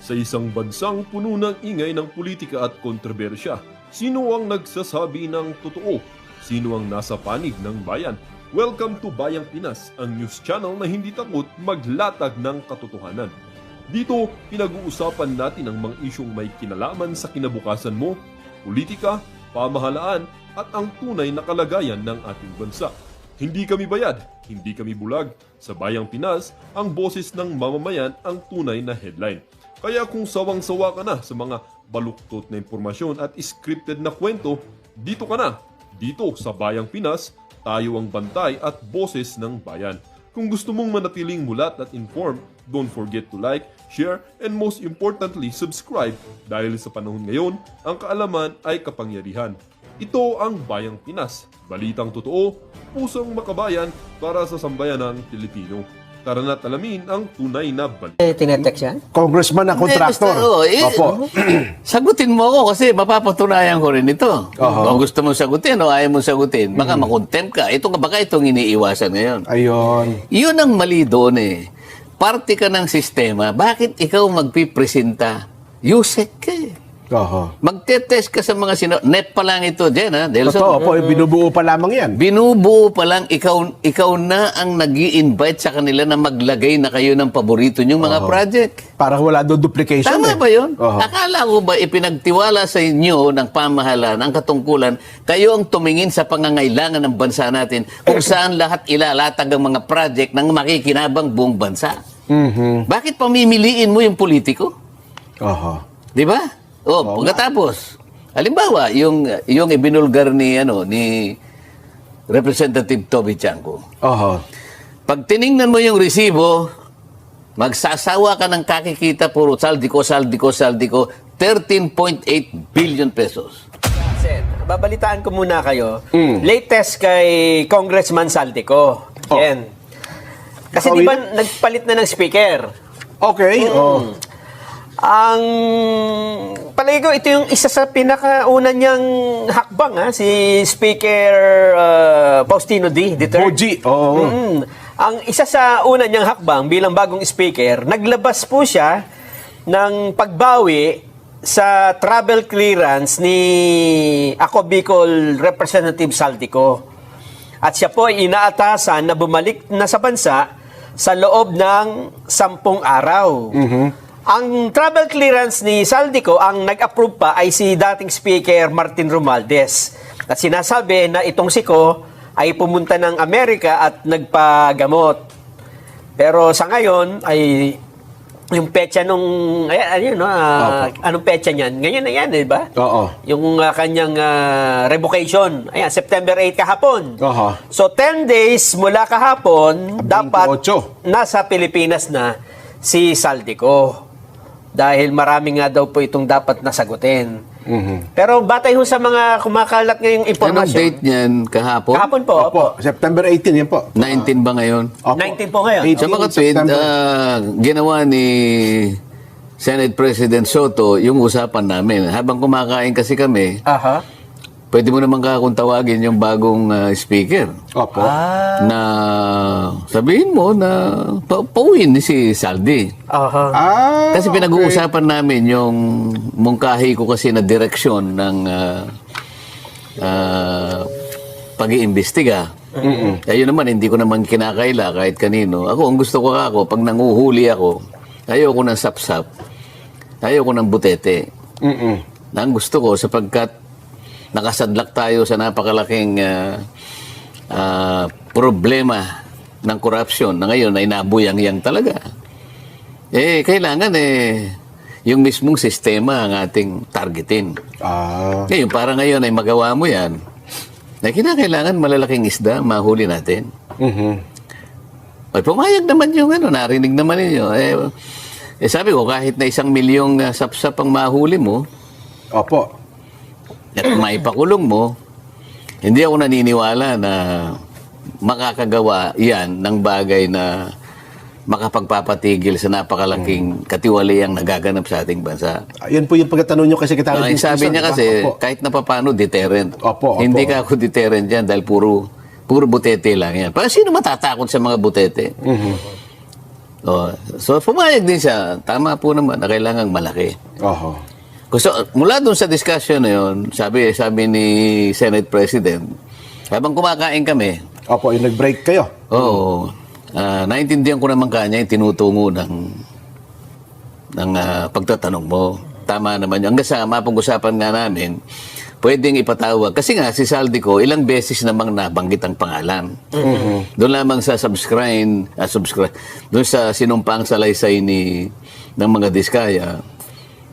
Sa isang bansang puno ng ingay ng politika at kontrobersya, sino ang nagsasabi ng totoo? Sino ang nasa panig ng bayan? Welcome to Bayang Pinas, ang news channel na hindi takot maglatag ng katotohanan. Dito, pinag-uusapan natin ang mga isyong may kinalaman sa kinabukasan mo, politika, pamahalaan at ang tunay na kalagayan ng ating bansa. Hindi kami bayad, hindi kami bulag. Sa Bayang Pinas, ang boses ng mamamayan ang tunay na headline. Kaya kung sawang-sawa ka na sa mga baluktot na impormasyon at scripted na kwento, dito ka na. Dito sa Bayang Pinas, tayo ang bantay at boses ng bayan. Kung gusto mong manatiling mulat at informed, don't forget to like, share, and most importantly, subscribe dahil sa panahon ngayon, ang kaalaman ay kapangyarihan. Ito ang Bayang Pinas, balitang totoo, pusong makabayan para sa sambayanang Pilipino. Tara na't alamin ang tunay na balita. Tinetext yan? Congressman na kontraktor. Opo. Sagutin mo ako kasi mapapatunayan ko rin ito. Kung gusto mo sagutin o ayaw mo sagutin, baka makontempt ka. Baka itong iniiwasan ngayon. Ayun. Yun ang mali doon eh. Parte ka ng sistema. Bakit ikaw magpipresenta? Yusek ka eh. Magte-test ka sa mga net pa lang ito dyan ha. Totoo po, binubuo pa lamang yan. Binubuo pa lang, ikaw na ang nag-i-invite sa kanila na maglagay na kayo ng paborito nyong mga project. Para wala doon duplication. Tama ba yun? Akala ko ba ipinagtiwala sa inyo ng pamahalaan, ng katungkulan, kayo ang tumingin sa pangangailangan ng bansa natin kung saan lahat ilalatag ang mga project ng makikinabang buong bansa. Bakit pamimiliin mo yung politiko? Di ba? Pagkatapos, halimbawa, yung ibinulgar ni Representative Toby Chanco. Pag tiningnan mo yung resibo, magsasawa ka ng kakikita, puro saldi ko, 13.8 billion pesos. Babalitaan ko muna kayo. Latest kay Congressman Saltico. Yan. Kasi di ba nagpalit na ng speaker? Okay. Ang palagi ko, ito yung isa sa pinakauna niyang hakbang, si Speaker Faustino D. Boji. Ang isa sa una niyang hakbang bilang bagong speaker, naglabas po siya ng pagbawi sa travel clearance ni Ako Bicol Representative Saltico. At siya po ay inaatasan na bumalik na sa bansa sa loob ng 10 araw. Ang travel clearance ni Saldico, ang nag-approve pa ay si dating Speaker Martin Romualdez. At sinasabi na itong siko ay pumunta ng Amerika at nagpagamot. Pero sa ngayon ay yung petsa nung anong petsa niyan? Ngayon na yan, di ba? Yung kanyang revocation. Ayan, September 8 kahapon. So 10 days mula kahapon, 28. dapat nasa Pilipinas na si Saldico. Dahil marami nga daw po itong dapat nasagutin. Pero batay ho sa mga kumakalat ngayong impormasyon. Anong date niyan? Kahapon? Kahapon po. Opo. September 18 yan po. 19 ba ngayon? 19 po ngayon. Sa mga tweet, ginawa ni Senate President Soto yung usapan namin. Habang kumakain kasi kami, pwede mo naman kung tawagin yung bagong speaker. Na sabihin mo na pauwiin ni si Saldi. Kasi pinag-uusapan namin yung mungkahi ko kasi na direksyon ng pag-iimbestiga. Ayun naman, hindi ko naman kinakaila kahit kanino. Ang gusto ko pag nanguhuli ako, ayoko ng sapsap, ayoko ng butete. Ang gusto ko, sapagkat nakasadlak tayo sa napakalaking problema ng korupsyon na ngayon ay nabuyang-yang talaga. Kailangan yung mismong sistema ang ating targetin. Ngayon, para ngayon ay magawa mo yan, na kinakailangan malalaking isda, mahuli natin. Ay, pumayag naman yung narinig naman ninyo. Sabi ko, kahit na 1 milyong sapsap ang mahuli mo, at maipakulong mo, hindi ako naniniwala na makakagawa yan ng bagay na makapagpapatigil sa napakalaking katiwaliang nagaganap sa ating bansa. Yan po yung pagkatanong nyo kasi kita. Sabi niya kasi, kahit na papano, deterrent. Hindi ka ako deterrent yan dahil puro butete lang yan. Para sino matatakot sa mga butete? Oh, so pumayag din siya. Tama po naman na kailangang malaki. Oho. Gusto, mula dun sa discussion na yun, sabi ni Senate President, habang kumakain kami, Opo, yung nag-break kayo. oo, naintindihan ko naman kanya yung tinutungo ng pagtatanong mo. Tama naman yun. Hanggang sa mapag-usapan nga namin, pwedeng ipatawag. Kasi nga, si Saldico, ilang beses namang nabanggit ang pangalan. Doon lamang sa subscribe, doon sa sinumpaang salaysay ng mga Diskaya,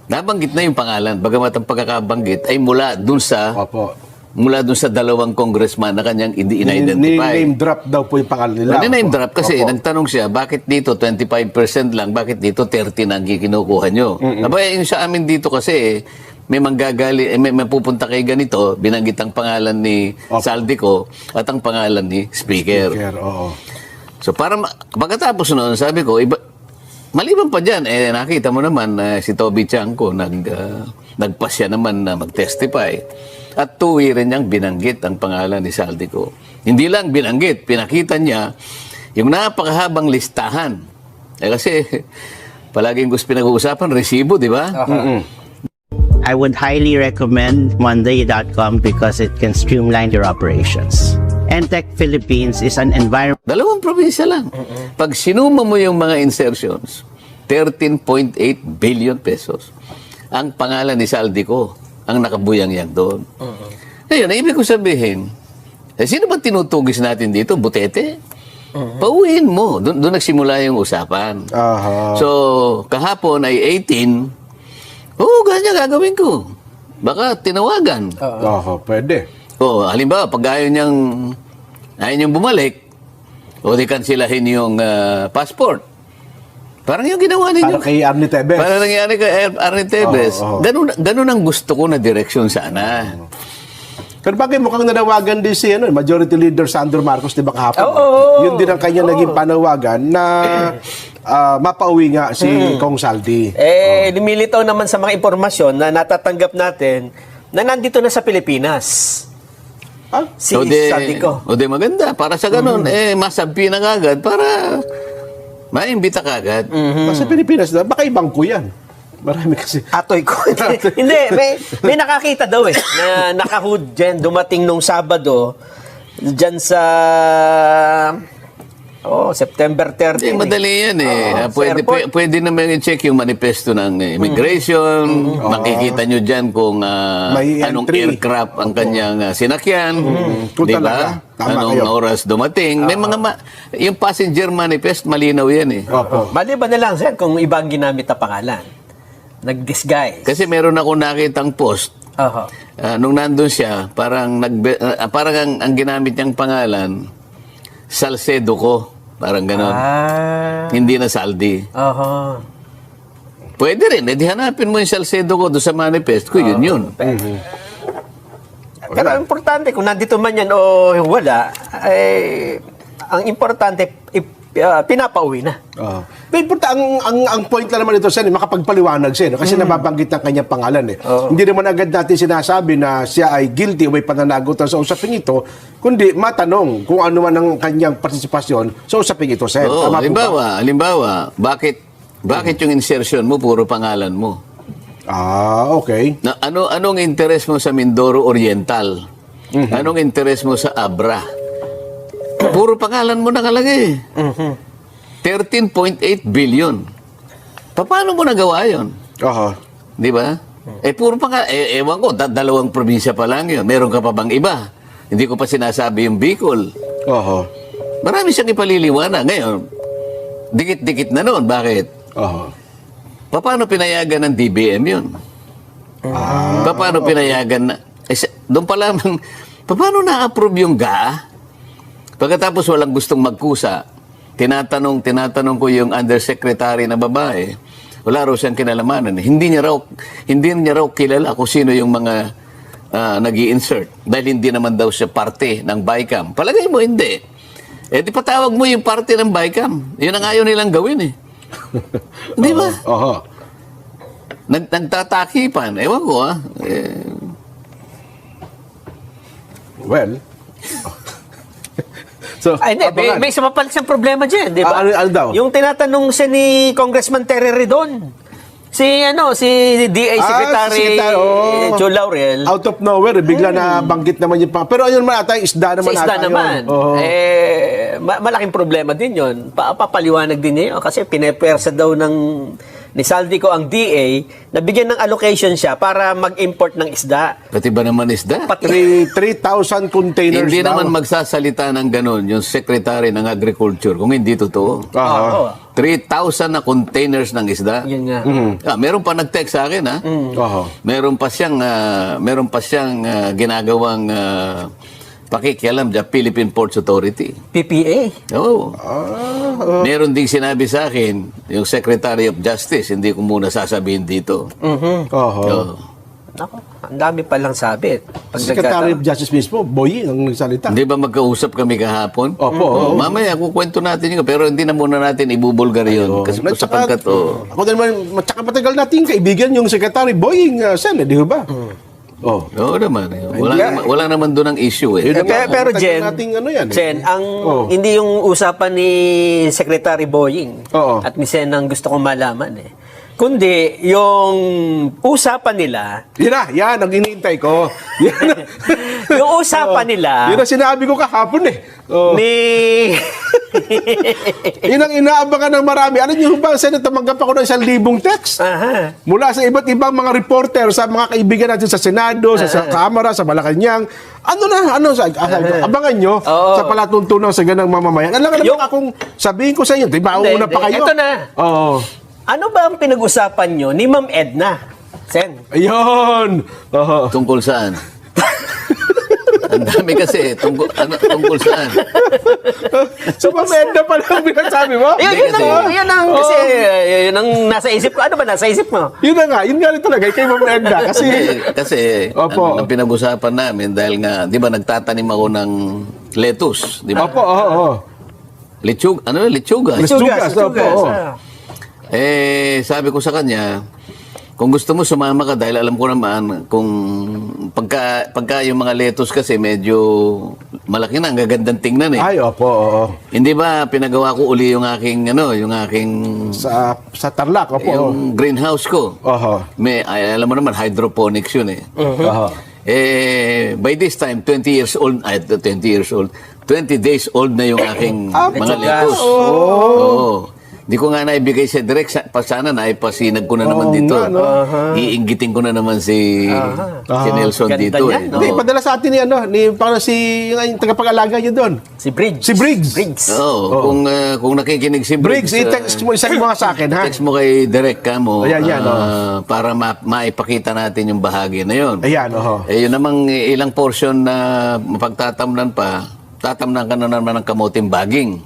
nabanggit na yung pangalan. Bagamat ang pagkakabanggit ay mula doon sa dalawang congressman na kanyang in-identify. Name drop daw po yung pangalan nila. Name drop kasi Opo. nagtanong siya, bakit dito 25% lang, bakit dito 30 na ang kinukuha nyo? Aba, yung sa amin dito kasi, may manggagali, may mapupunta kay ganito, binanggit ang pangalan ni Saldico at ang pangalan ni Speaker. Oo. So pagkatapos noon, sabi ko, maliban pa dyan, nakita mo naman si Toby Chanco, nagpasya naman na mag-testify. At tuwi rin niyang binanggit ang pangalan ni Saldico. Hindi lang binanggit, pinakita niya yung napakahabang listahan. Kasi palaging gusto pinag-uusapan, resibo, di ba? I would highly recommend Monday.com because it can streamline your operations. Entech Philippines is an environment. Dalawang probinsya lang. Pag sinuma mo yung mga insertions, 13.8 billion pesos. Ang pangalan ni Saldico ang nakabuyang-yang doon. Ngayon, ibig ko sabihin, sino ba tinutugis natin dito? Butete? Pauwiin mo. Doon nagsimula yung usapan. So, kahapon ay 18. Ganyan gagawin ko. Baka tinawagan. Pwede. Halimbawa, pag ayaw niyang bumalik, di kansilahin yung passport. Parang yung ginawa ninyo. Para kay Arnie Tevez. Parang nangyari kay Arnie Tevez. Ganun ang gusto ko na direksyon sana. Pero bakit mukhang nanawagan din si Majority Leader Sandro Marcos, di ba kahapon? Yun din ang kanya naging panawagan na mapauwi nga si Kong Saldi. Lumilitaw naman sa mga impormasyon na natatanggap natin na nandito na sa Pilipinas. Si Saldico. Maganda. Para sa ganun, masabi na kagad para maimbita kagad. Sa Pilipinas na, baka ibang ko yan. Marami kasi. Atoy ko. Hindi, may nakakita daw na nakahood dyan, dumating nung Sabado, dyan sa September 30. Madali yan pwede naman i-check yung manifesto ng immigration. Makikita nyo dyan kung anong aircraft ang kanyang sinakyan. Kung Di talaga. ba? Tama Anong kayo. oras dumating. May mga yung passenger manifest, malinaw yan Maliban na lang, sir, kung ibang ginamit na pangalan. Nag-disguise. Kasi meron ako nakitang post. Nung nandun siya, parang ang ginamit niyang pangalan, Salcedo ko. Parang gano'n. Hindi na Saldi. Pwede rin. Di hanapin mo yung Salcedo ko doon sa manifest ko. Yun. Pero ang importante, kung nandito man yan o wala, ang importante, pinapauwi na. Pero ang point lang naman ito, Sen, makapagpaliwanag siya. Kasi nababanggit ang kanyang pangalan. Hindi naman agad natin sinasabi na siya ay guilty o may pananagutan sa usaping ito, kundi matanong kung ano man ang kanyang partisipasyon sa usaping ito, Sen. Tama po ba? Halimbawa, bakit yung insertion mo puro pangalan mo? Okay. Anong interest mo sa Mindoro Oriental? Anong interest mo sa Abra? Puro pangalan mo nakalagay. 13.8 billion. Paano mo nagawa yun? Di ba? Puro pangalan. Ewan ko, dalawang probinsya pa lang yun. Meron ka pa bang iba? Hindi ko pa sinasabi yung Bicol. Marami siyang ipaliliwanag. Ngayon, dikit-dikit na noon. Bakit? Paano pinayagan ng DBM yun? Paano pinayagan na... doon pa lamang, paano na-approve yung GAA? Pagkatapos walang gustong magkusa, tinatanong ko yung undersecretary na babae, wala raw siyang kinalamanan. Hindi niya raw kilala kung sino yung mga nag-i-insert dahil hindi naman daw siya parte ng BICAM. Palagay mo, hindi. Di patawag mo yung parte ng BICAM. Yun ang ayaw nilang gawin Di ba? Nagtatakipan. Ewan ko Well, So, Ay, hindi. abangan. May isa pa pala siyang problema dyan, di ba? Ano daw? Yung tinatanong siya ni Congressman Terry Redon. Si DA Secretary Joe Laurel. Out of nowhere, bigla na banggit naman yung pero ayun man ata, isda Sa naman isda ata naman. yun. Oo. Malaking problema din yun. Papaliwanag din niya yun. Kasi pinepersa daw ni Saldico ang DA na bigyan ng allocation siya para mag-import ng isda. Pati ba naman isda? 3,000 containers Hindi daw. naman magsasalita ng ganun yung Secretary ng Agriculture kung hindi totoo. Aha. Oo. 3,000 na containers ng isda. Yun nga. Meron pa nag-text sa akin, ha? Aha. Meron pa siyang ginagawang pakikialam dyan, Philippine Ports Authority. PPA. Oo. Meron ding sinabi sa akin, yung Secretary of Justice, hindi ko muna sasabihin dito. Aha. Oo. Ako, ang dami palang sabit. Pag Secretary of Justice mismo, Boying ang nagsalita. Hindi ba magkausap kami kahapon? Opo. Mamaya, kukwento natin yun. Pero hindi na muna natin ibubulgar yun. Kasi sapagkat, Ako din naman, tsaka matagal nating kaibigan yung Secretary Boying, Sen, di ba? Oh. oo naman. Wala naman doon ang issue eh. Pero Tagal Jen, nating ano yan, eh. Jen, hindi yung usapan ni Secretary Boying Oo. at ni Sen ang gusto kong malaman eh. Kundi yung usapan nila, Yan ang iniintay ko. Yan, yung usapan nila yun ang sinabi ko kahapon eh. Oh. ni Yun ang inaabangan ng marami. Alam niyo ba, Sen, tumanggap ako ng 1,000 text Aha. mula sa iba't ibang mga reporter, sa mga kaibigan natin sa Senado, sa Kamara, sa Malacanang. Abangan nyo Oo. sa palatuntunan sa ganang mamamayan. Alam ka naman akong sabihin ko sa inyo, di ba, Hindi, una pa hindi. kayo? Ito na. Oo. Ano ba ang pinag-usapan nyo ni Ma'am Edna? Sen. Ayun. Oo. Tungkol saan? Ang dami kasi. Tungkol saan? So, mamenda pa lang binasabi mo? Yun ang nasa isip ko. Ano ba nasa isip mo? Yun na nga, yun nga rin talaga, kay mamenda. Kasi, Kasi Opo. ang pinag-usapan namin dahil nga, di ba nagtatanim ako ng lettuce, di ba? opo, oo. Lechuga. Lechugas, opo, oo. Sabi ko sa kanya, kung gusto mo sumama ka dahil alam ko naman kung pagka yung mga lettuce kasi medyo malaki na, ang gagandang tingnan eh. Ay, opo, oo. Hindi ba pinagawa ko uli yung aking Sa Tarlac, opo. yung greenhouse ko. Oho. Alam mo naman hydroponics yun eh. Oho. By this time 20 days old na yung aking mga lettuce. Oo. Di ko nga naibigay siya direct. Sana naipasinag ko na naman dito. Iinggitin ko na naman si Nelson Ganda dito. yan, no? Hindi, padala sa atin parang yung tagapag-alaga nyo doon. Si Briggs. Si Briggs. Oo. Kung nakikinig si Briggs, Briggs, i-text mo, isang mga sa akin, ha? text mo kay Direk ka mo Ayan, para maipakita natin yung bahagi na yun. Ayan, oho. Yun namang ilang portion na mapagtatamnan pa, tatamnan ka na naman ng kamuting baging.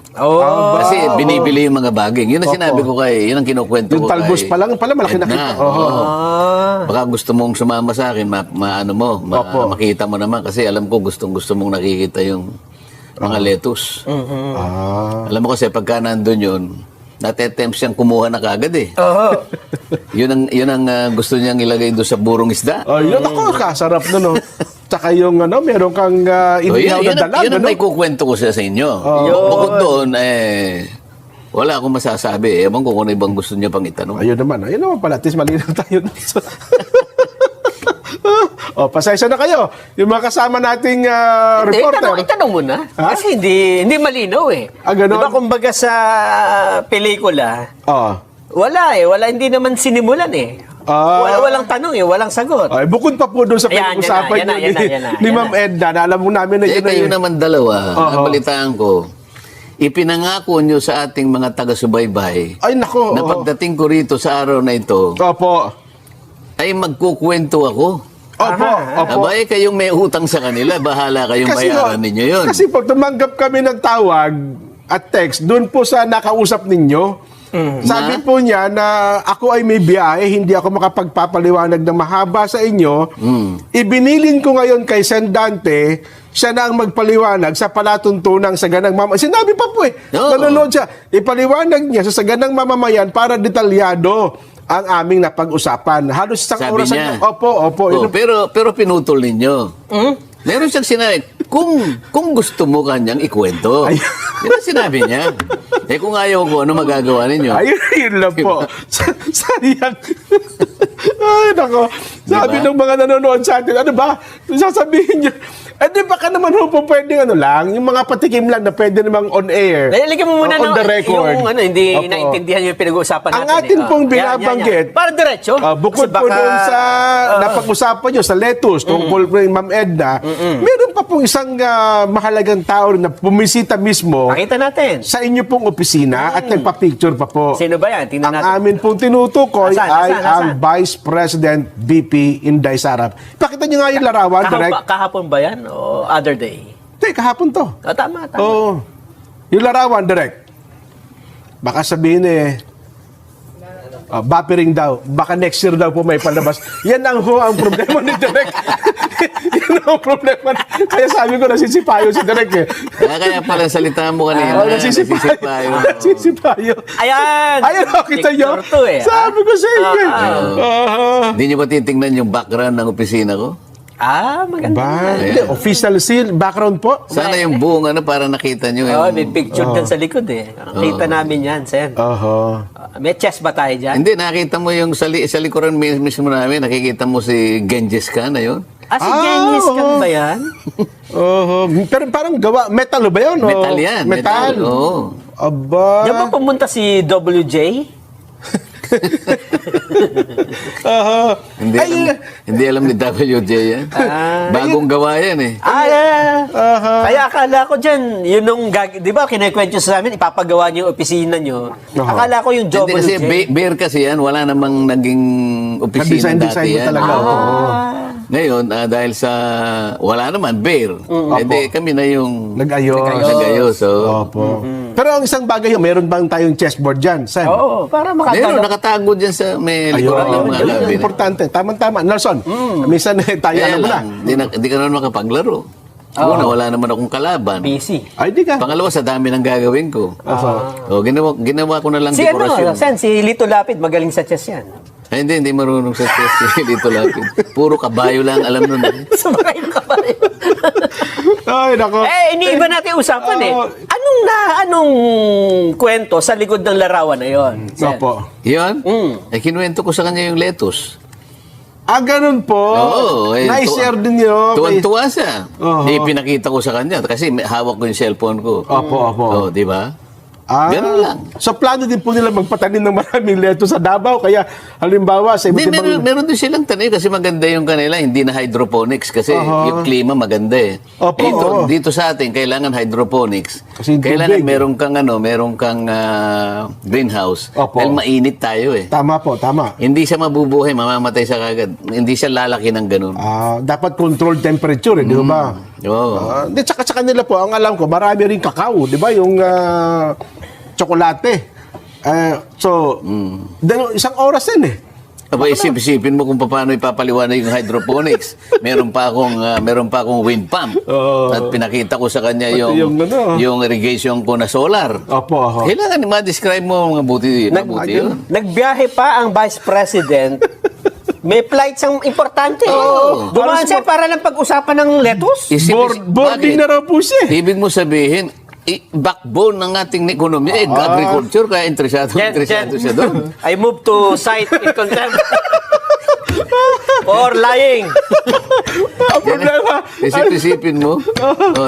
Kasi binibili yung mga baging. Yun ang sinabi ko yun ang kinukwento Yung ko talbos pa lang pala, malaki na Edna. kita. Oo. Ah. Baka gusto mong sumama sa akin, makita mo naman kasi alam ko gustong-gusto mong nakikita yung mga lettuce. Alam mo kasi pagka nandun yun, natetempt siyang kumuha na kagad eh. Oo. Yun ang gusto niyang ilagay doon sa burong isda. Yun ako, kasarap na, no? Tsaka yung, meron kang inihaw na dalag, yun ang may kukwento ko sa inyo. Bukod doon, wala akong masasabi. Ewan ko kung ano ibang gusto niya pang itanong. Ayun naman pala, at least malinaw tayo. Pasensya na kayo. Yung mga kasama nating reporter. Itanong mo na. Ha? Kasi hindi malinaw eh. Ganon? Diba kumbaga sa pelikula, Oh. wala hindi naman sinimulan eh. Walang tanong eh, walang sagot. Ay, bukod pa po doon sa Ayan, pinag-usapan yan na, niyo yan na. ni Ma'am Edna, na alam mo namin na yun kayo naman dalawa, nabalitaan ko, ipinangako nyo sa ating mga taga-subaybay Ay, nako. na pagdating ko rito sa araw na ito, Opo. ay magkukwento ako. Opo. Abay, kayong may utang sa kanila, bahala kayong bayaran ninyo yun. Kasi po, tumanggap kami ng tawag at text doon po sa nakausap ninyo. Sabi po niya na ako ay may biyahe, hindi ako makapagpapaliwanag ng mahaba sa inyo. Ibinilin ko ngayon kay Sen Dante, siya na ang magpaliwanag sa palatuntunang Saganang Mamamayan. Sinabi pa po Oo. nanonood siya. Ipaliwanag niya sa Saganang Mamamayan para detalyado ang aming napag-usapan. Halos isang Sabi oras. niya. Opo. Yun ang- Pero pinutol ninyo. Meron siyang sinabi, kung gusto mo kanyang ikwento. Yan ang sinabi niya. Kung ayaw ko, ano magagawa ninyo? Ayun, yun lang po. Sayang. Ay, nako. Sabi Diba? ng mga nanonood sa atin, ano ba? Sasabihin niyo, di baka naman ho po pwedeng ano lang, yung mga patikim lang na pwede namang on air. Naliligan mo muna on the record. yung hindi Opo. naintindihan yung pinag-uusapan natin. Ang atin pong binabanggit, Para diretso. bukod Kasi po doon sa napag-usapan nyo sa lettuce, tungkol po yung Ma'am Edna, meron pa pong isang mahalagang tao na bumisita mismo Pakita natin. sa inyo pong opisina at nagpa-picture pa po. Sino ba yan? Tingnan Ang natin. amin pong tinutukoy Nasaan? ay ang Vice President BP Inday Sarap. Pakita nyo nga yung larawan, direct. Kahapon ba yan? O other day? Hindi, kahapon to. Tama. Oo. Yung larawan, direct. Baka sabihin buffering daw. Baka next year daw po may palabas. Yan ang problema ni Direk. Yan ang problema. Kaya sabi ko, nasisipayo si Direk eh. Kaya pala salita mo kanina. Nasisipayo. Nasisipayo. Ayan! Ayun, kita nyo. Picture to eh. Sabi ko sa inyo. Hindi niyo ba titingnan yung background ng opisina ko? Maganda. Ba? Hindi, official seal, background po. Sana yung buong para nakita niyo. May picture dyan sa likod eh. Kita namin yan, Sen. Oho. May chest ba tayo dyan? Hindi, nakita mo yung sa likuran mismo namin, nakikita mo si Genghis Khan na yun. Si Genghis Khan ba yan? Oho. Pero parang gawa, metal ba yun? o? Metal yan. Metal. Oo. Aba. Diyan ba pumunta si WJ? Hindi alam ni WJ yan. Bagong gawa yan eh. Kaya akala ko dyan, yun nung, di ba, kinikwento sa amin, ipapagawa niyo yung opisina niyo. Akala ko yung Hindi kasi WJ. bear kasi yan, wala namang naging opisina Design dati yan. talaga. Ngayon, dahil sa wala naman, bear. Hindi, kami na yung Nag-ayos. So, Opo. Pero ang isang bagay yun, meron bang tayong chessboard dyan, Sam? Oo, para meron, makagalaw. nakatago dyan sa may likuran ng mga Yun labi. ang importante. Tama-tama. Nelson, minsan tayo Kaya alam mo na. lang, hindi ka naman makapaglaro. Una, wala naman akong kalaban. busy. Ay, di ka. Pangalawa, sa dami ng gagawin ko. Ginawa ko na lang Si dekorasyon. Sen, si Lito Lapid, magaling sa chess yan. Ay, hindi marunong sa chess dito lapid. Puro kabayo lang alam nun. Sumakay ka pa rin. Ay, nako. Iniiba natin usapan eh. Anong kwento sa likod ng larawan na yon? Opo. Yun? Kinuwento ko sa kanya yung lettuce. Ganun po. Oo. Na-share din nyo. Tuwan-tuwa siya. Pinakita ko sa kanya kasi hawak ko yung cellphone ko. Opo. Di ba? Ganun lang. So, plano din po nila magpatanim ng maraming leto sa Davao. Kaya, halimbawa, sa iba't ibang... Meron din silang tanim kasi maganda yung kanila. Hindi na hydroponics kasi yung klima maganda eh. Opo, Dito sa atin, kailangan hydroponics. Kasi yung Kailangan tubig, meron kang greenhouse. Opo. Dahil mainit tayo eh. Tama po, tama. Hindi siya mabubuhay, mamamatay sa kagad. Hindi siya lalaki ng ganun. Dapat controlled temperature, di ba? Oo. Tsaka nila po, ang alam ko, marami rin kakao, di ba? Yung tsokolate. Isang oras din eh. Aba, isip-isipin mo kung paano ipapaliwanag yung hydroponics. Meron pa akong wind pump. At pinakita ko sa kanya yung irrigation ko na solar. Opo. Kailangan ma-describe mo mga buti yun. Nagbiyahe pa ang Vice President. May flights ang importante. Dumaan siya para lang pag-usapan ng lettuce. Boarding na raw po siya. Ibig mo sabihin, backbone ng ating ekonomiya, agriculture, kaya interesado siya doon. I move to cite in contempt for lying. Ang problema... Isip-isipin mo.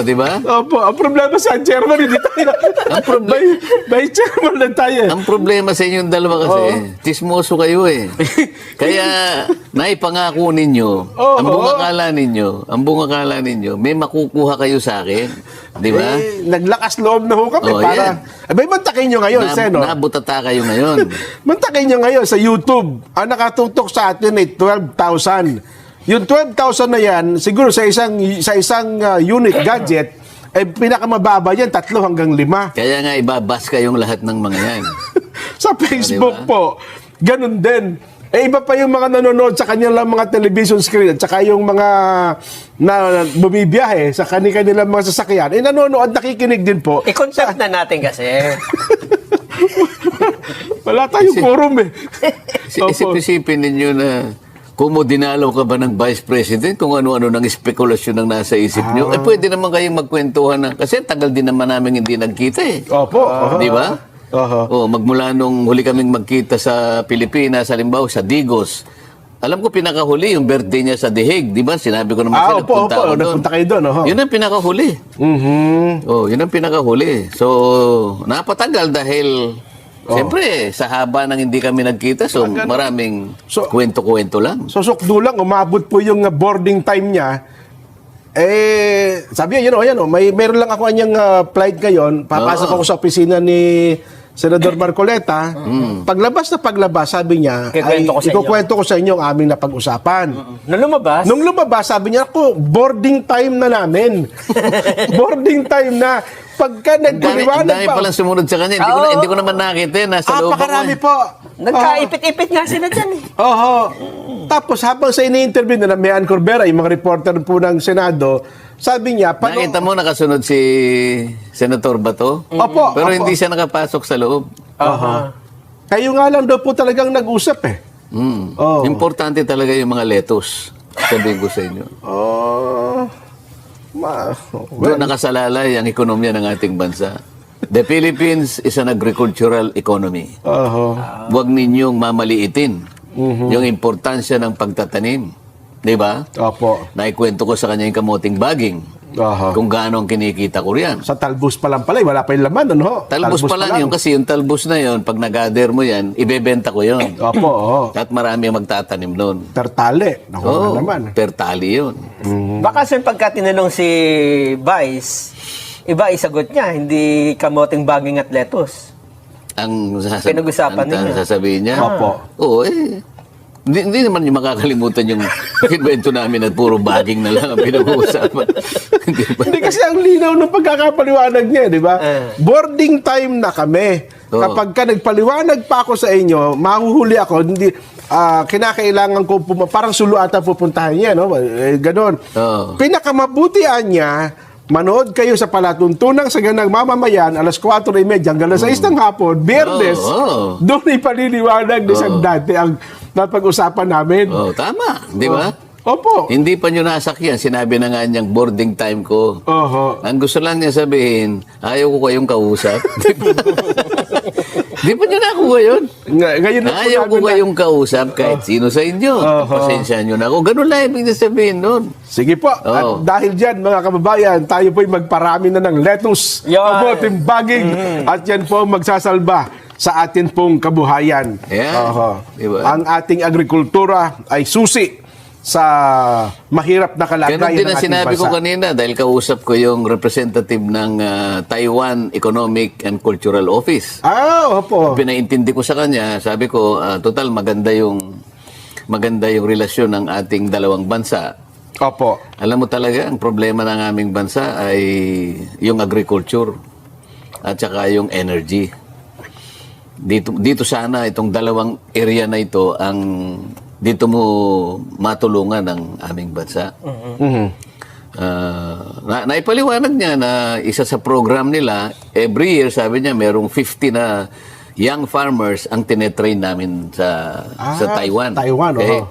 Di ba? Opo, ang problema sa chairman, hindi tayo. By chairman lang tayo. Ang problema sa inyong dalawa kasi, tismoso kayo eh. Kaya, naipangako ninyo, ang buong akala ninyo, may makukuha kayo sa akin. Di ba? Naglakas loob na ho kami para... Abay, mantakin nyo ngayon, Seno. Nabutata kayo ngayon. Mantakin nyo ngayon sa YouTube. Ang nakatutok sa atin ay 12,000. Yung 12,000 na yan, siguro sa isang unit gadget, ay pinakamababa yan, 3 hanggang 5. Kaya nga, ibabas kayong lahat ng mga yan. Sa Facebook po, ganun din. Iba pa yung mga nanonood sa kanilang mga television screen at saka yung mga na bumibiyahe sa kanilang mga sasakyan, nanonood, nakikinig din po. I-concept na natin kasi. Wala tayong forum eh. Isip-isipin ninyo na Kung dinalaw ka ba ng Vice President, kung ano-ano ng spekulasyon ang nasa isip nyo, pwede naman kayong magkwentuhan na, kasi tagal din naman namin hindi nagkita eh. Opo. Di ba? Oho. Magmula nung huli kaming magkita sa Pilipinas, halimbawa sa Digos, alam ko pinakahuli yung birthday niya sa The Hague, di ba? Sinabi ko naman siya, nagpunta ako doon. Nagpunta kayo doon, oho. Yun ang pinakahuli. Yun ang pinakahuli. So, napatagal dahil, siyempre, sa haba ng hindi kami nagkita, so maraming So- kwento-kwento lang. So, sukdo lang, umabot po yung boarding time niya. Sabi niya, meron lang ako anyang flight ngayon. Papasok ako sa opisina ni Senador Marcoleta. Paglabas, sabi niya, ikukwento ko sa inyo ang aming napag-usapan. Nung lumabas? Nung lumabas, sabi niya, ako, boarding time na namin. Boarding time na. Pagka Ang dami nagpaliwanag pa. palang sumunod sa kanya. Hindi ko naman nakita. Nasa loob ako. Pakarami po. Nagkaipit-ipit nga sila dyan eh. Oho. Tapos habang sa ini-interview na may Ann Corbera, yung mga reporter po ng Senado, sabi niya, Nakita mo nakasunod si Senator Bato? Opo, Pero opo. hindi siya nakapasok sa loob. Kayo nga lang daw po talagang nag-usap eh. Oh. Importante talaga yung mga letos. Sabihin ko sa inyo. Doon nakasalalay ang ekonomiya ng ating bansa. The Philippines is an agricultural economy. Oho. Huwag ninyong mamaliitin yung importansya ng pagtatanim. Di ba? Opo. Naikwento ko sa kanya yung kamuting baging. Oho. Kung gaano ang kinikita ko riyan. Sa talbos pa lang pala, wala pa yung laman, ano? Talbos pa lang yun kasi yung talbos na yun, pag nag-gather mo yan, ibebenta ko yun. Opo, oho. At marami ang magtatanim doon. Tertale. Naku Oo, naman. per tali yun. Baka sir, pagka tinanong si Vice, iba isagot niya, hindi kamoting baging at lettuce. Ang Pinag-usapan ninyo. sasabihin niya. Opo. Oo, hindi naman yung makakalimutan yung invento namin at puro baging na lang ang pinag-uusapan. Hindi ba? Hindi kasi ang linaw ng pagkakapaliwanag niya, di ba? Boarding time na kami. Oo. Kapag ka nagpaliwanag pa ako sa inyo, mahuhuli ako, hindi, kinakailangan ko, parang sulu ata pupuntahan niya, no? Ganon. Oo. Pinakamabutian niya, manood kayo sa palatuntunang sa ganang mamamayan, alas 4:30 hanggang alas 6 ng hapon, Biyernes, Oo. doon ipaliliwanag ni Sang dati ang napag-usapan namin. Oh, tama, di ba? Opo. Hindi pa nyo nasakyan, sinabi na nga niyang boarding time ko. Oho. Ang gusto lang niya sabihin, ayaw ko kayong kausap. Di pa niyo nakuha yun? Ngayon na po Ayaw ko namin kayong kausap kahit sino sa inyo. Pasensya nyo na ako. Ganun lang ibig na sabihin nun. Sige po. At Oo. dahil dyan, mga kababayan, tayo po'y magparami na ng lettuce, Yan. kamoting baging, at yan po ang magsasalba sa atin pong kabuhayan. Yan. Oho. Diba? Ang ating agrikultura ay susi sa mahirap na kalagayan Ganun din ng ang ating sinabi ko bansa. kanina dahil kausap ko yung representative ng Taiwan Economic and Cultural Office. Opo. Pinaintindi ko sa kanya, sabi ko, total maganda yung relasyon ng ating dalawang bansa. Opo. Alam mo talaga, ang problema ng aming bansa ay yung agriculture at saka yung energy. Dito sana itong dalawang area na ito ang dito mo matulungan ng aming bansa. Naipaliwanag niya na isa sa program nila, every year sabi niya merong 50 na young farmers ang tinetrain namin sa Taiwan. Taiwan, oo.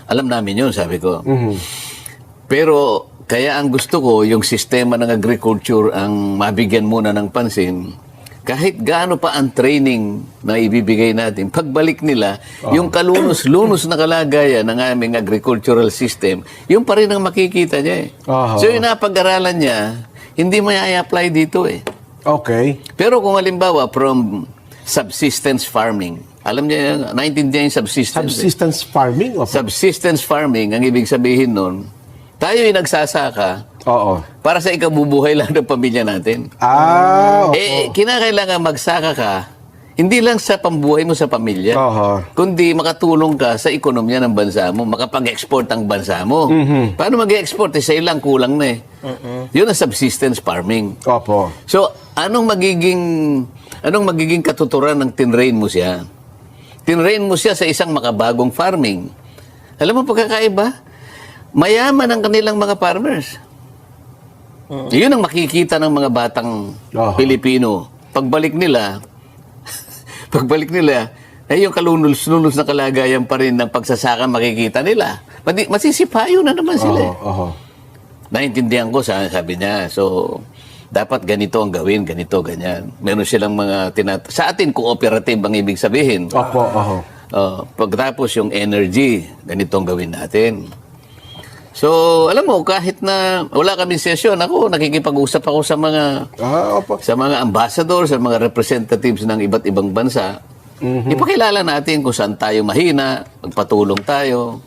Alam namin yun, sabi ko. Pero kaya ang gusto ko, yung sistema ng agriculture ang mabigyan muna ng pansin. Kahit gaano pa ang training na ibibigay natin, pagbalik nila, yung kalunos-lunos na kalagayan ng aming agricultural system, yung pa rin ang makikita niya eh. So yung napag-aralan niya, hindi may-apply dito eh. Okay. Pero kung halimbawa from subsistence farming, alam niya, naintindihan yung subsistence. Subsistence farming? Opo. Subsistence farming, ang ibig sabihin nun, tayo yung nagsasaka Oo. para sa ikabubuhay lang ng pamilya natin. Kinakailangan magsaka ka, hindi lang sa pambuhay mo sa pamilya, kundi makatulong ka sa ekonomiya ng bansa mo, makapag-export ang bansa mo. Paano mag-export? Sa ilang kulang na eh. Yun ang subsistence farming. Opo. So, anong magiging katuturan ng tinrain mo siya? Tinrain mo siya sa isang makabagong farming. Alam mo pagkakaiba? Mayaman ang kanilang mga farmers. Yun ang makikita ng mga batang Pilipino. Pagbalik nila, yung kalunuls-nuls na kalagayan pa rin ng pagsasaka makikita nila. Masisipayo na naman sila. Naintindihan ko, sabi niya. So, dapat ganito ang gawin, ganito, ganyan. Meron silang mga sa atin, cooperative ang ibig sabihin. Pagkatapos yung energy, ganito ang gawin natin. So, alam mo, kahit na wala kaming session, ako, nakikipag-usap ako sa mga ambassador, sa mga representatives ng iba't ibang bansa. Ipakilala natin kung saan tayo mahina, magpatulong tayo.